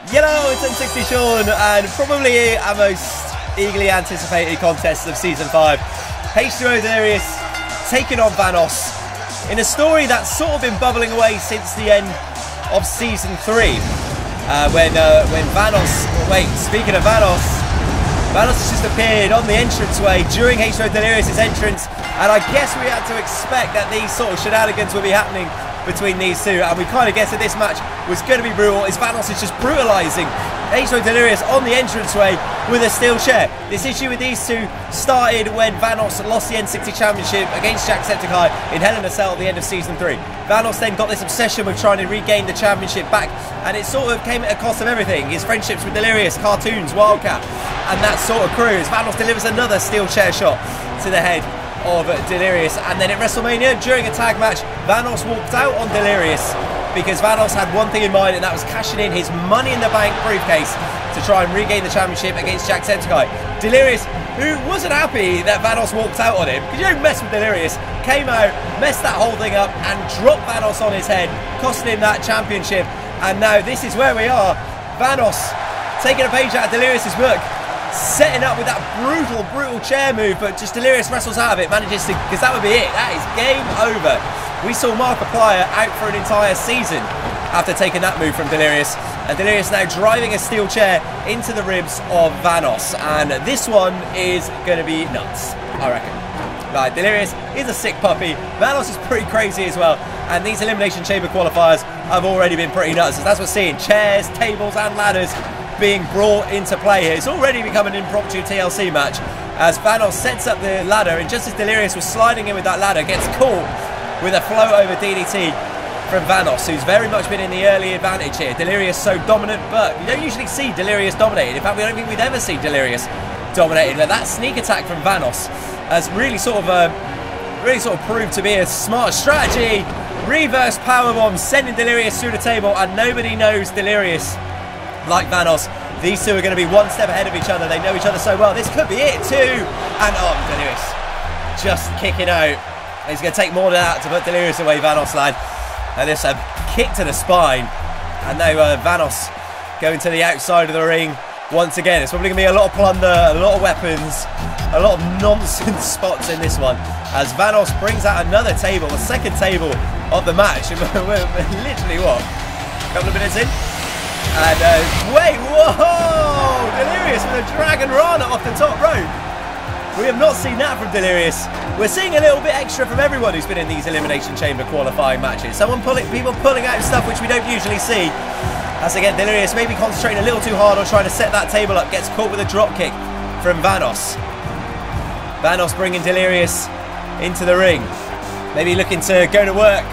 Hello, it's N60 Sean, and probably our most eagerly anticipated contest of Season 5. H2O Delirious taking on Vanoss in a story that's sort of been bubbling away since the end of Season 3. When Vanoss, speaking of Vanoss has just appeared on the entranceway during H2O Delirious' entrance, and I guess we had to expect that these sort of shenanigans would be happening between these two, and we kind of guessed that this match was going to be brutal, as Vanoss is just brutalising H2O Delirious on the entranceway with a steel chair. This issue with these two started when Vanoss lost the N60 Championship against Jacksepticeye in Hell in a Cell at the end of Season 3. Vanoss then got this obsession with trying to regain the championship back, and it sort of came at a cost of everything. His friendships with Delirious, Cartoons, Wildcat, and that sort of crew, as Vanoss delivers another steel chair shot to the head of Delirious. And then at WrestleMania, during a tag match, Vanoss walked out on Delirious because Vanoss had one thing in mind, and that was cashing in his Money in the Bank briefcase to try and regain the championship against Jacksepticeye. Delirious, who wasn't happy that Vanoss walked out on him, because you don't mess with Delirious, came out, messed that whole thing up, and dropped Vanoss on his head, costing him that championship. And now this is where we are. Vanoss taking a page out of Delirious's book, setting up with that brutal chair move, but just Delirious wrestles out of it, manages to, because that would be it. That is game over. We saw Markiplier out for an entire season after taking that move from Delirious, and Delirious now driving a steel chair into the ribs of Vanoss, and this one is going to be nuts, I reckon. Right, Delirious is a sick puppy. Vanoss is pretty crazy as well, and these Elimination Chamber qualifiers have already been pretty nuts. That's what we're seeing. Chairs, tables and ladders being brought into play here. It's already become an impromptu TLC match as Vanoss sets up the ladder, and just as Delirious was sliding in with that ladder, gets caught with a float over DDT from Vanoss, who's very much been in the early advantage here. Delirious so dominant, but you don't usually see Delirious dominated. In fact, we don't think we've ever seen Delirious dominated. But that sneak attack from Vanoss has really sort of proved to be a smart strategy. Reverse powerbomb, sending Delirious through the table, and nobody knows Delirious like Vanoss. These two are going to be one step ahead of each other. They know each other so well. This could be it too. And Delirious just kicking out. He's going to take more than that to put Delirious away, Vanoss lad. And this a kick to the spine. And now Vanoss going to the outside of the ring once again. It's probably going to be a lot of plunder, a lot of weapons, a lot of nonsense spots in this one, as Vanoss brings out another table, the second table of the match. We're literally, what, a couple of minutes in? And wait, whoa! Delirious with a Dragon Rana off the top rope. We have not seen that from Delirious. We're seeing a little bit extra from everyone who's been in these Elimination Chamber qualifying matches. People pulling out stuff which we don't usually see. As again, Delirious maybe concentrating a little too hard on trying to set that table up. Gets caught with a drop kick from Vanoss. Vanoss bringing Delirious into the ring. Maybe looking to go to work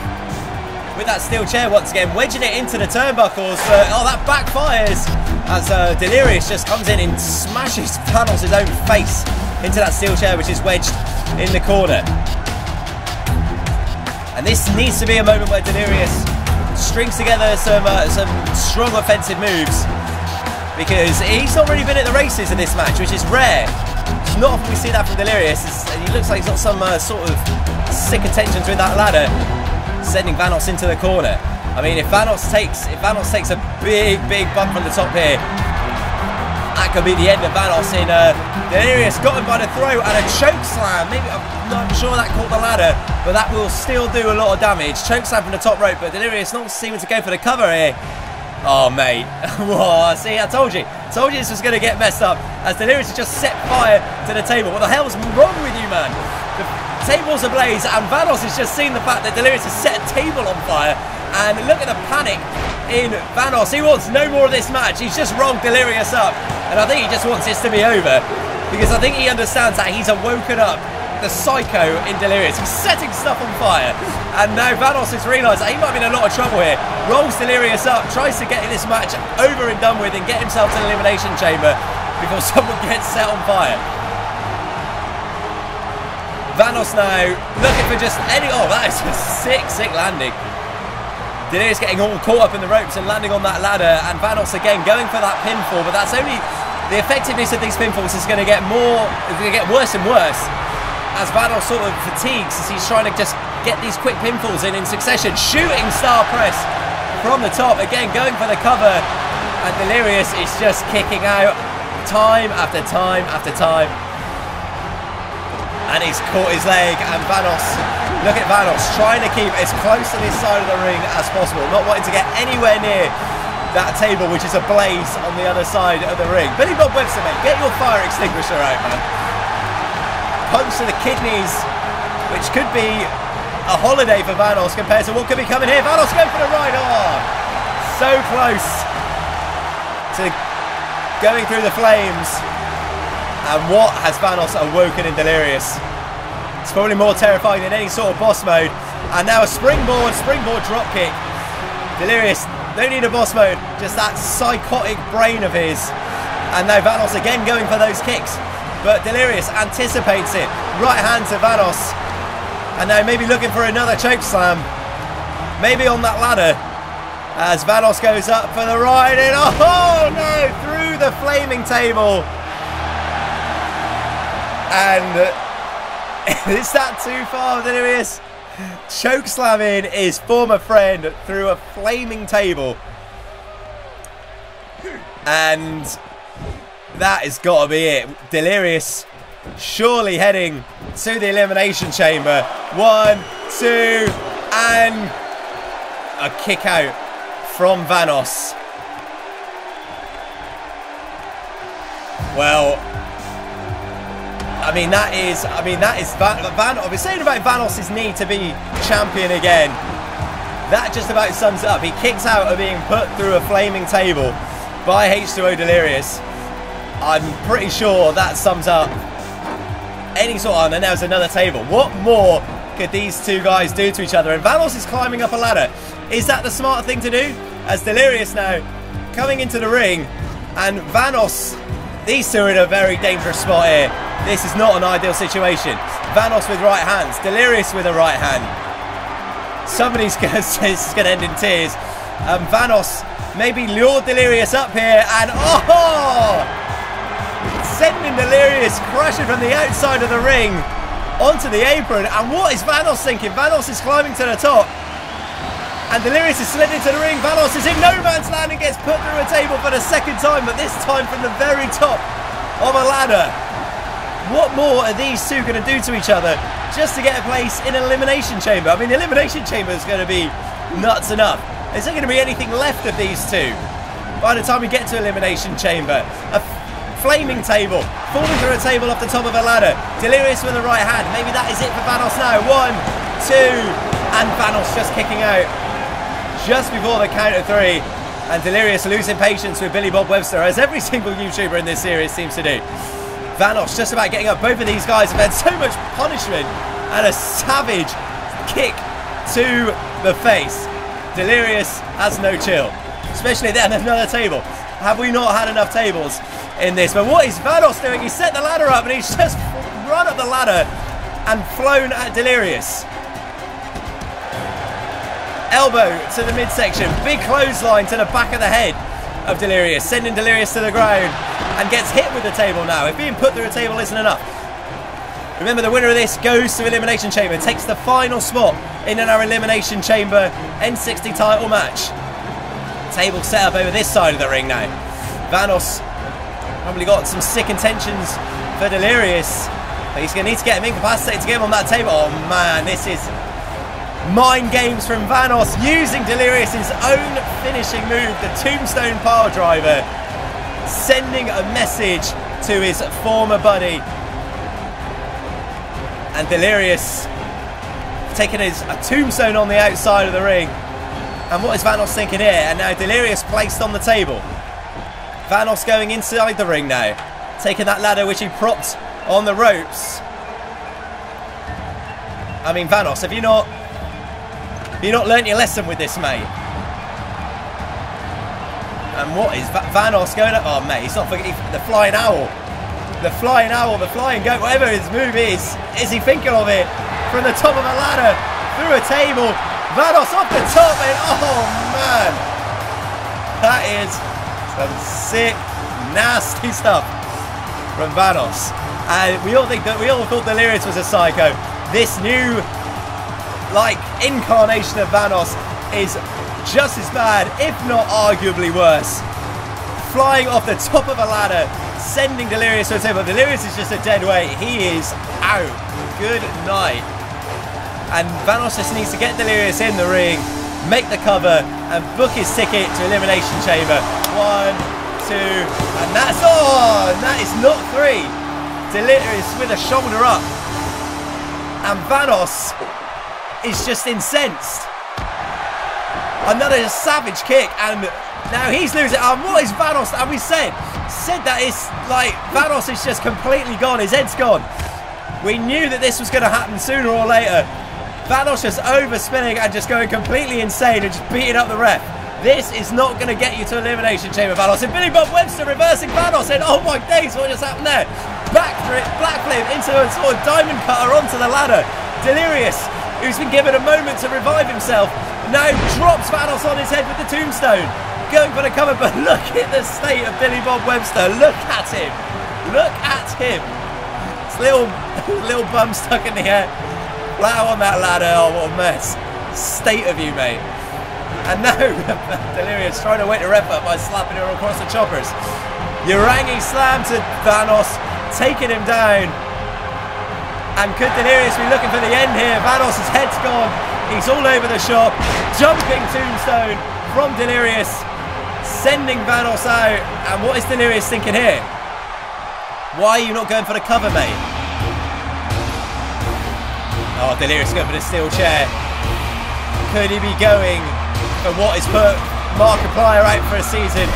with that steel chair once again, wedging it into the turnbuckles. That backfires as Delirious just comes in and smashes Vanoss' own face into that steel chair, which is wedged in the corner. And this needs to be a moment where Delirious strings together some strong offensive moves, because he's not really been at the races in this match, which is rare. It's not often we see that from Delirious. He looks like he's got some sort of sick intentions with that ladder, sending Vanoss into the corner. I mean, if Vanoss takes a big bump from the top here, that could be the end of Vanoss. In Delirious got him by the throat and a choke slam. Maybe, I'm not sure that caught the ladder, but that will still do a lot of damage. Choke slam from the top rope, but Delirious not seeming to go for the cover here. Oh mate, whoa, see, I told you this was going to get messed up, as Delirious has just set fire to the table. What the hell's wrong with you, man? The table's ablaze, and Vanoss has just seen the fact that Delirious has set a table on fire. And look at the panic in Vanoss. He wants no more of this match. He's just rolled Delirious up, and I think he just wants this to be over, because I think he understands that he's woken up the psycho in Delirious. He's setting stuff on fire, and now Vanoss has realised that he might be in a lot of trouble here. Rolls Delirious up, tries to get this match over and done with and get himself to the Elimination Chamber before someone gets set on fire. Vanoss now looking for just any... Oh, that is a sick landing. Delirious getting all caught up in the ropes and landing on that ladder, and Vanoss again going for that pinfall, but that's only... The effectiveness of these pinfalls is going to get worse and worse as Vanoss sort of fatigues as he's trying to just get these quick pinfalls in succession. Shooting star press from the top, again going for the cover And Delirious is just kicking out time after time after time. And he's caught his leg, and Vanoss, look at Vanoss, trying to keep as close to this side of the ring as possible, not wanting to get anywhere near that table, which is ablaze on the other side of the ring. Billy Bob Webster, mate, get your fire extinguisher out, man. Punch to the kidneys, which could be a holiday for Vanoss compared to what could be coming here. Vanoss going for the right arm. So close to going through the flames. And what has Vanoss awoken in Delirious? It's probably more terrifying than any sort of boss mode. And now a springboard drop kick. Delirious, don't need a boss mode, just that psychotic brain of his. And now Vanoss again going for those kicks. But Delirious anticipates it. Right hand to Vanoss. And now maybe looking for another choke slam. Maybe on that ladder. As Vanoss goes up for the ride in. Oh no! Through the flaming table. And is that too far, Delirious? Choke slamming his former friend through a flaming table. And that has got to be it. Delirious surely heading to the Elimination Chamber. 1, 2, and a kick out from Vanoss. Well, I mean, that is I've been saying about Vanoss's need to be champion again. That just about sums it up. He kicks out of being put through a flaming table by H2O Delirious. I'm pretty sure that sums up any sort of, and there's another table. What more could these two guys do to each other? And Vanoss is climbing up a ladder. Is that the smart thing to do? As Delirious now coming into the ring, and Vanoss, these two are in a very dangerous spot here. This is not an ideal situation. Vanoss with right hands, Delirious with a right hand. Somebody's going to say this is going to end in tears. Vanoss maybe lured Delirious up here, and oh! Sending Delirious crashing from the outside of the ring onto the apron. And what is Vanoss thinking? Vanoss is climbing to the top. And Delirious is slid into the ring. Vanoss is in no man's land and gets put through a table for the second time, but this time from the very top of a ladder. What more are these two going to do to each other just to get a place in an Elimination Chamber? I mean, the Elimination Chamber is going to be nuts enough. Is there going to be anything left of these two by the time we get to Elimination Chamber? A flaming table, falling through a table off the top of a ladder. Delirious with the right hand. Maybe that is it for Vanoss now. 1, 2, and Vanoss just kicking out just before the count of 3. And Delirious losing patience with Billy Bob Webster, as every single YouTuber in this series seems to do. Vanoss just about getting up. Both of these guys have had so much punishment and a savage kick to the face. Delirious has no chill, especially then another table. Have we not had enough tables in this? But what is Vanoss doing? He set the ladder up and he's just run up the ladder and flown at Delirious. Elbow to the midsection, big clothesline to the back of the head of Delirious, sending Delirious to the ground, and gets hit with the table now. If being put through a table isn't enough. Remember, the winner of this goes to Elimination Chamber, takes the final spot in our Elimination Chamber N60 title match. Table set up over this side of the ring now. Vanoss probably got some sick intentions for Delirious, but he's going to need to get him incapacitated to get him on that table. Oh man, this is mind games from Vanoss, using Delirious's own finishing move, the Tombstone Pile Driver, sending a message to his former buddy. And Delirious taking a tombstone on the outside of the ring. And what is Vanoss thinking here? And now Delirious placed on the table. Vanoss going inside the ring now, taking that ladder which he propped on the ropes. I mean, Vanoss, have you not learnt your lesson with this, mate? And what is Vanoss going up? Oh, mate, he's not forgetting the flying owl. The flying owl, the flying goat, whatever his move is he thinking of it? From the top of a ladder, through a table, Vanoss off the top, and oh man, that is some sick, nasty stuff from Vanoss. And we all thought Delirious was a psycho. This new, like, incarnation of Vanoss is just as bad, if not arguably worse, flying off the top of a ladder, sending Delirious to a table. Delirious is just a dead weight. He is out. Good night. And Vanoss just needs to get Delirious in the ring, make the cover, and book his ticket to Elimination Chamber. 1, 2, and that's on! That is not 3. Delirious with a shoulder up. And Vanoss is just incensed. Another savage kick, and now he's losing. What is Vanoss? And we said that it's like Vanoss is just completely gone. His head's gone. We knew that this was going to happen sooner or later. Vanoss just overspinning and just going completely insane and just beating up the ref. This is not going to get you to Elimination Chamber, Vanoss. And Billy Bob Webster reversing Vanoss, and oh my days, what just happened there? Backflip into a sort of diamond cutter onto the ladder. Delirious, who's been given a moment to revive himself, now drops Vanoss on his head with the tombstone. Going for the cover, but look at the state of Billy Bob Webster. Look at him. Look at him. His little bum stuck in the air. Flat out on that ladder. Oh, what a mess. State of you, mate. And now Delirious trying to wake the ref up by slapping her across the choppers. Urangi slam to Vanoss, taking him down. And could Delirious be looking for the end here? Vanoss' head's gone. He's all over the shop. Jumping tombstone from Delirious, sending Vanoss out. And what is Delirious thinking here? Why are you not going for the cover, mate? Oh, Delirious going for the steel chair. Could he be going for what is put Markiplier out for a season?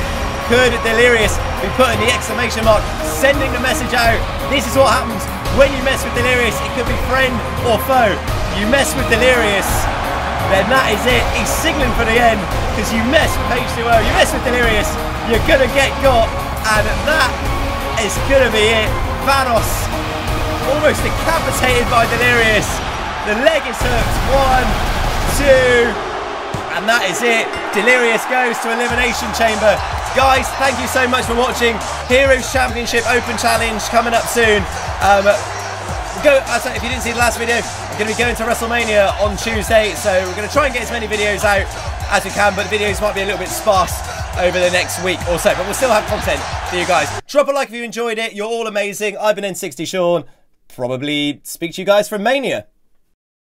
Could Delirious be putting the exclamation mark, sending the message out? This is what happens when you mess with Delirious. It could be friend or foe. You mess with Delirious, then that is it. He's signalling for the end because you mess with H2O. You mess with Delirious, you're going to get got. And that is going to be it. Vanoss almost decapitated by Delirious. The leg is hooked. 1, 2, and that is it. Delirious goes to Elimination Chamber. Guys, thank you so much for watching. Heroes Championship Open Challenge coming up soon. If you didn't see the last video, I'm going to be going to WrestleMania on Tuesday, so we're going to try and get as many videos out as we can, but the videos might be a little bit sparse over the next week or so, but we'll still have content for you guys. Drop a like if you enjoyed it. You're all amazing. I've been N60 Sean. Probably speak to you guys from Mania.